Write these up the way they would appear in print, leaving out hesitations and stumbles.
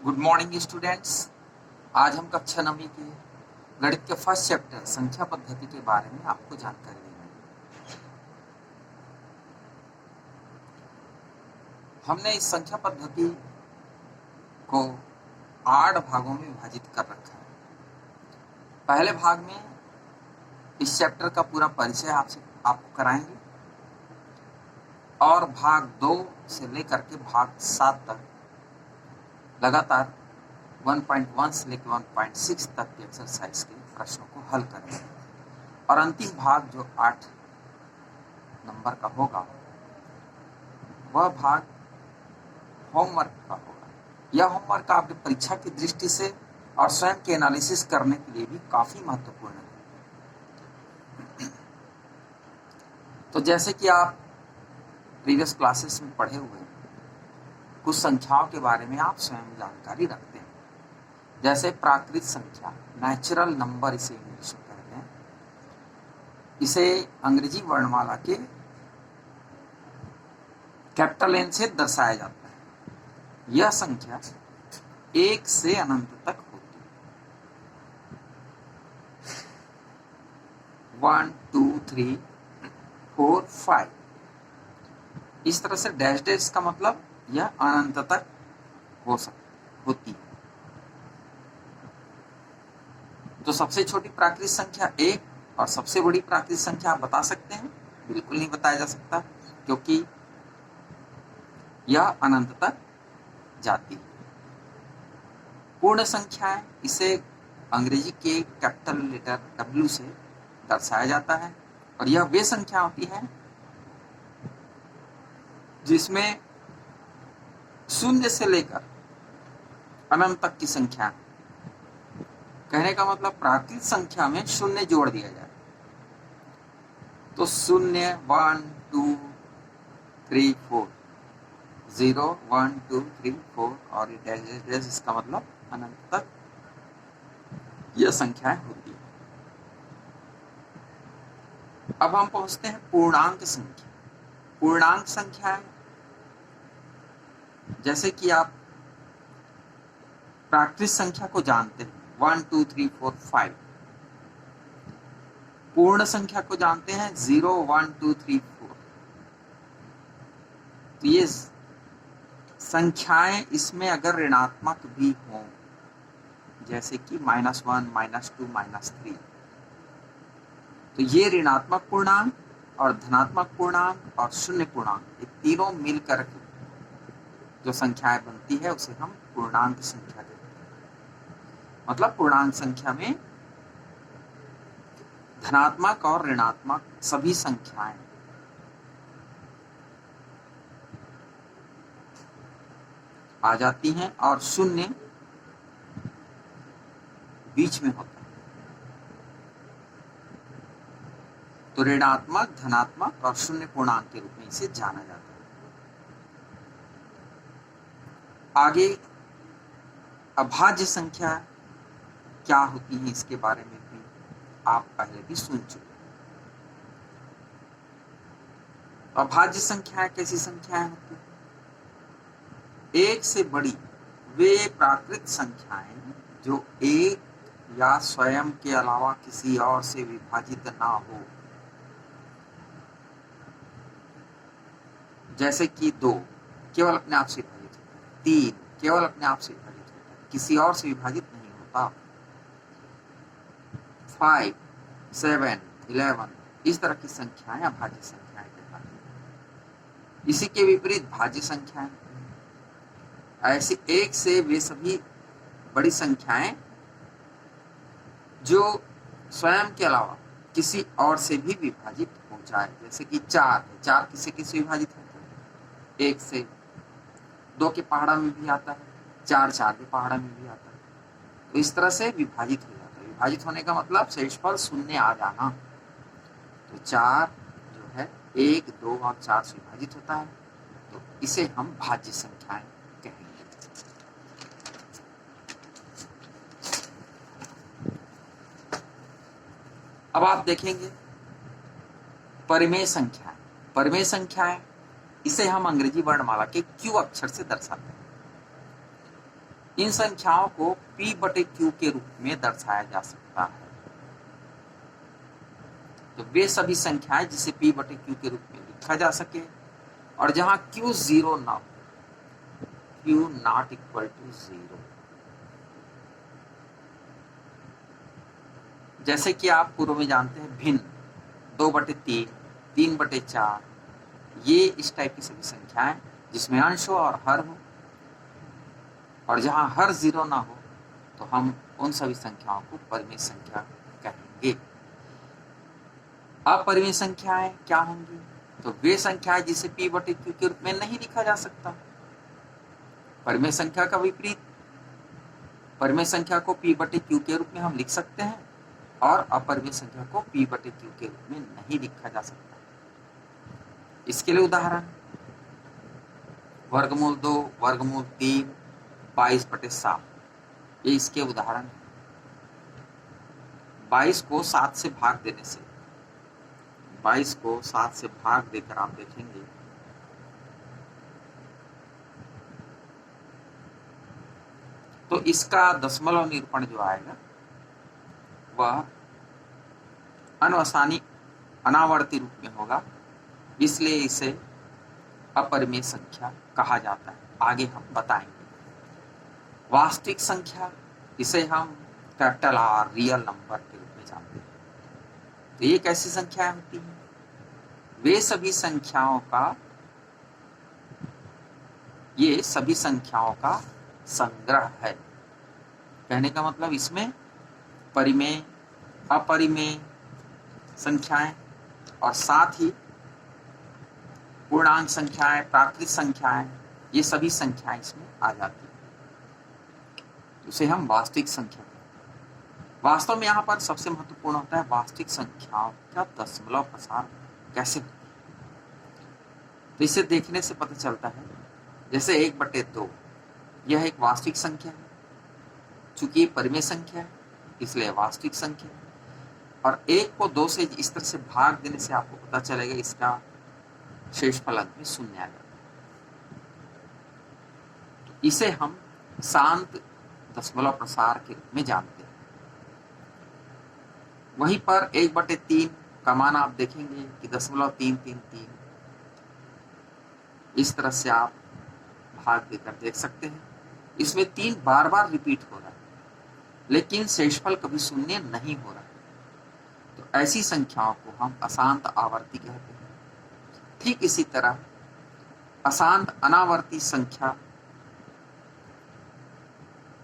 Good morning students. आज हम कक्षा 9वीं के गणित के फर्स्ट चैप्टर संख्या पद्धति के बारे में आपको जानकारी देंगे। हमने इस संख्या पद्धति को 8 भागों में विभाजित कर रखा है। पहले भाग में इस चैप्टर का पूरा परिचय आपको कराएंगे और भाग 2 से लेकर के भाग 7 तक लगातार 1.1 से लेकर 1.6 तक के एक्सरसाइज के प्रश्नों को हल करेंगे और अंतिम भाग जो 8 नंबर का होगा वह भाग होमवर्क का होगा। यह होमवर्क आपकी परीक्षा की दृष्टि से और स्वयं के एनालिसिस करने के लिए भी काफी महत्वपूर्ण है। तो जैसे कि आप प्रीवियस क्लासेस में पढ़े हुए कुछ संख्याओं के बारे में आप स्वयं जानकारी रखते हैं। जैसे प्राकृत संख्या, नेचुरल नंबर इसे इंग्लिश में कहते हैं। इसे अंग्रेजी वर्णमाला के कैपिटल एन से दर्शाया जाता है। यह संख्या 1 से अनंत तक होती है। 1 2 3 4 5 इस तरह से डैश डैश का मतलब यह अनंत तक होती है। तो सबसे छोटी प्राकृत संख्या 1 और सबसे बड़ी प्राकृत संख्या आप बता सकते हैं? बिल्कुल नहीं बताया जा सकता, क्योंकि यह अनंत तक जाती है। पूर्ण संख्याएं, इसे अंग्रेजी के कैपिटल लेटर W से दर्शाया जाता है और यह वे संख्या होती है जिसमें शून्य से लेकर अनंत तक की संख्या। कहने का मतलब प्राकृत संख्या में शून्य जोड़ दिया जाए तो 0 1 2 3 4 0 1 2 3 4 और ये डैश डैश डैश, इसका मतलब अनंत तक यह संख्याएं होती है। अब हम पहुंचते हैं पूर्णांक संख्या। पूर्णांक संख्याएं, जैसे कि आप प्राकृत संख्या को जानते हैं 1 2 3 4 5, पूर्ण संख्या को जानते हैं 0 1 2 3 4। तो ये संख्याएं इसमें अगर ऋणात्मक भी हों, जैसे कि -1 -2 -3, तो ये ऋणात्मक पूर्णांक और धनात्मक पूर्णांक और शून्य पूर्णांक, ये तीनों मिलकर के जो संख्याएं बनती है उसे हम पूर्णांक संख्या कहते हैं। मतलब पूर्णांक संख्या में धनात्मक और ऋणात्मक सभी संख्याएं आ जाती हैं और शून्य बीच में होता है। तो ऋणात्मक, धनात्मक और शून्य पूर्णांक के रूप में इसे जाना जाता है। आगे अभाज्य संख्या क्या होती है, इसके बारे में भी आप पहले भी सुन चुके। अभाज्य संख्याएं कैसी संख्याएं होती है? 1 से बड़ी वे प्राकृत संख्याएं जो 1 या स्वयं के अलावा किसी और से विभाजित ना हो। जैसे कि 2 केवल अपने आप से विभाजित होता है, 3 केवल अपने आप से विभाजित होता है, किसी और से विभाजित नहीं होता। 5 7 11 इस तरह की संख्याएं अभाज्य संख्याएं कहलाती हैं। इसी के विपरीत भाज्य संख्याएं, ऐसे 1 से वे सभी बड़ी संख्याएं जो स्वयं के अलावा किसी और से भी विभाजित हो जाए। जैसे कि 4 है, 4 किसी किसी विभाजित होता है, 1 से 2 के पहाड़ा में भी आता है, 4 4 के पहाड़ा में भी आता है। तो इस तरह से विभाजित हो जाता है। विभाजित होने का मतलब शेषफल शून्य आ जाना। तो 4 जो है 1 2 और 4 से विभाजित होता है, तो इसे हम भाज्य संख्याएं कहेंगे। अब आप देखेंगे परिमेय संख्याएं। परिमेय संख्याएं, इसे हम अंग्रेजी वर्णमाला के Q अक्षर से दर्शाते हैं। इन संख्याओं को P बटे Q के रूप में दर्शाया जा सकता है। तो वे सभी संख्याएं जिसे P बटे Q के रूप में लिखा जा सके और जहां Q 0 ना हो, Q नॉट इक्वल टू 0। जैसे कि आप पूर्व में जानते हैं भिन्न 2 बटे 3, 3 बटे 4, ये इस टाइप की सभी संख्याएं जिसमें अंश हो और हर हो, और जहां हर 0 ना हो तो हम उन सभी संख्याओं को परिमेय संख्या कहेंगे। अपरिमेय संख्याएं क्या होंगी? तो वे संख्याएं जिसे P बटे Q के रूप में नहीं लिखा जा सकता। परिमेय संख्या का विपरीत, परिमेय संख्या को P बटे Q के रूप में हम लिख सकते हैं और अपरिमेय संख्या को P बटे Q के रूप में नहीं लिखा जा सकता। इसके लिए उदाहरण वर्गमूल 2, वर्गमूल 3, 22 बटे 7, ये इसके उदाहरण है। 22 को 7 से भाग देने से, 22 को 7 से भाग देकर आप देखेंगे तो इसका दशमलव निरूपण जो आएगा वह अनवसानी अनावर्ती रूप में होगा, इसलिए इसे अपरिमेय संख्या कहा जाता है। आगे हम बताएंगे। वास्तविक संख्या, इसे हम कैपिटल R रियल नंबर के रूप में जानते हैं। तो ये कैसी संख्याएं होती हैं? वे सभी संख्याओं का, ये सभी संख्याओं का संग्रह है। कहने का मतलब इसमें परिमेय, अपरिमेय संख्याएं और साथ ही पूर्णांक संख्याएं, प्राकृतिक संख्याएं, ये सभी संख्याएं इसमें आ जाती हैं। उसे हम वास्तविक संख्या कहते हैं। वास्तव में यहाँ पर सबसे महत्वपूर्ण होता है वास्तविक संख्याओं का दशमलव प्रसार कैसे होता है। तो इसे देखने से पता चलता है, जैसे 1 बटे 2 यह एक वास्तविक संख्या है, चूंकि ये परिमेय संख्या है इसलिए वास्तविक संख्या है। और 1 को 2 से इस तरह से भाग देने से आपको पता चलेगा इसका शेषफल अंत में 0 आ जाता है। इसे हम शांत दशमलव प्रसार के रूप में जानते हैं। वहीं पर 1 बटे 3 का मान आप देखेंगे कि 0.333, इस तरह से आप भाग देकर देख सकते हैं। इसमें 3 बार बार रिपीट हो रहा है लेकिन शेषफल कभी 0 नहीं हो रहा है। तो ऐसी संख्याओं को हम अशांत आवर्ती कहते हैं। ठीक इसी तरह अशांत अनावर्ती संख्या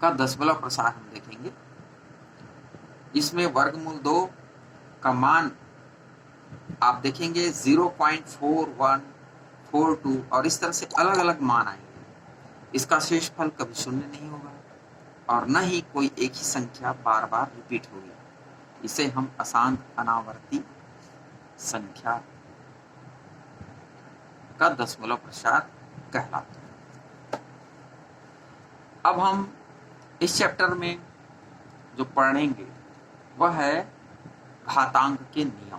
का दशमलव प्रसार हम देखेंगे। इसमें वर्गमूल 2 का मान आप देखेंगे 0.4142 और इस तरह से अलग अलग मान आएंगे। इसका शेषफल कभी 0 नहीं होगा और न ही कोई एक ही संख्या बार बार रिपीट होगी। इसे हम अशांत अनावर्ती संख्या का दशमलव प्रसार कहलाता है। अब हम इस चैप्टर में जो पढ़ेंगे वह है घातांक के नियम।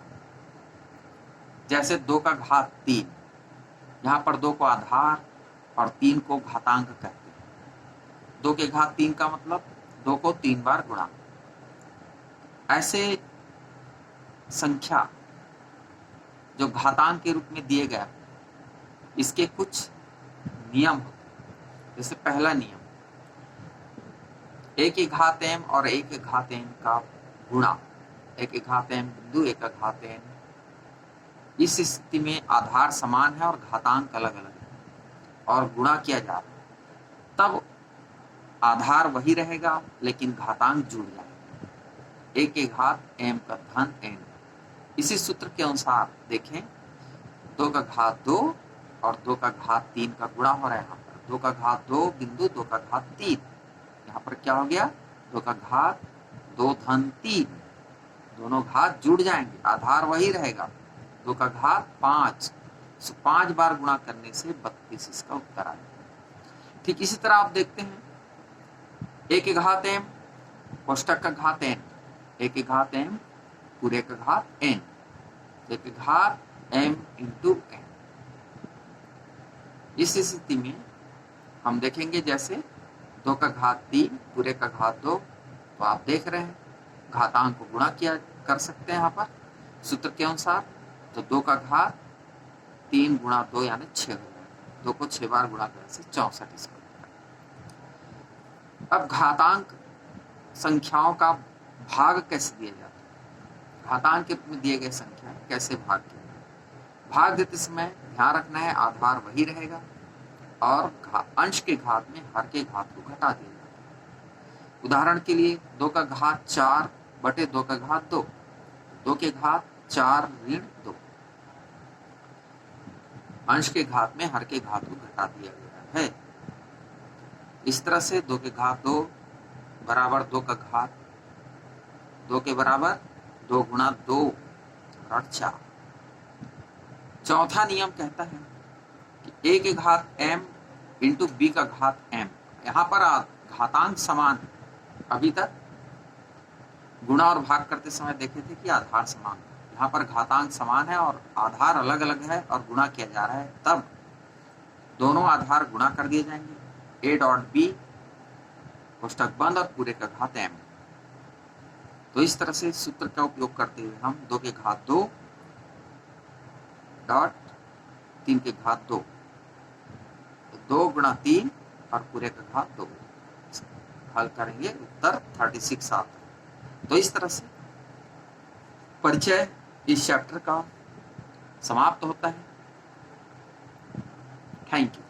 जैसे 2 का घात 3, यहाँ पर 2 को आधार और 3 को घातांक कहते हैं। 2 के घात 3 का मतलब 2 को 3 बार गुणा। ऐसे संख्या जो घातांक के रूप में दिए गए, इसके कुछ नियम होते। जैसे पहला नियम, 1 की घात m और 1 की घात n का गुणा। 1 की घात m बिंदु 1 का घात n, इस स्थिति में आधार समान है और घातांक अलग अलग है और गुणा किया जा रहा है, तब आधार वही रहेगा लेकिन घातांक जुड़ जाएगा। 1 की घात m का धन n। इसी सूत्र के अनुसार देखें, 2 का घात 2 और 2 का घात 3 का गुणा हो रहा है। यहाँ पर 2 का घात 2 बिंदु 2 का घात 3, यहाँ पर क्या हो गया 2 का घात 2 धन 3, दोनों घात जुड़ जाएंगे, आधार वही रहेगा। 2 का घात 5, 5 बार गुणा करने से 32 इसका उत्तर आएगा। ठीक इसी तरह आप देखते हैं 1 की घात m कोष्टक का घात n, 1 की घात m पूरे का घात n, 1 की घात m इंटू n। इस स्थिति में हम देखेंगे जैसे 2 का घात 3 पूरे का घात 2। तो आप देख रहे हैं घातांक को गुणा किया कर सकते हैं यहाँ पर सूत्र के अनुसार। तो 2 का घात 3 गुणा 2 यानी 6 हो जाएगा। 2 को 6 बार गुणा करने से 64 इसका। अब घातांक संख्याओं का भाग कैसे दिया जाता है, घातांक के रूप में दिए गए संख्या कैसे भाग किया जाए। भाग देते समय ध्यान रखना है आधार वही रहेगा और अंश के घात में हर के घात को घटा दिया जाता है। उदाहरण के लिए 2 का घात 4 बटे 2 का घात 2, 2 के घात 4 ऋण 2, अंश के घात में हर के घात को घटा दिया गया है। इस तरह से 2 के घात 2 बराबर 2 का घात 2 के बराबर 2 गुणा 2 और 4। चौथा नियम कहता है कि a के घात m इंटू b का घात m। यहाँ पर घातांक समान है। अभी तक गुणा और भाग करते समय देखे थे कि आधार समान है। यहाँ पर घातांक समान है और आधार अलग अलग है और गुणा किया जा रहा है, तब दोनों आधार गुणा कर दिए जाएंगे। a डॉट b कोष्टक बंद और पूरे का घात m। तो इस तरह से सूत्र का उपयोग करते हुए हम 2 के घात 2 डॉट 3 के घात 2, 2 गुणा 3 और पूरे का घात 2 हल करेंगे, उत्तर 36 आता है। तो इस तरह से परिचय इस चैप्टर का समाप्त होता है। Thank you.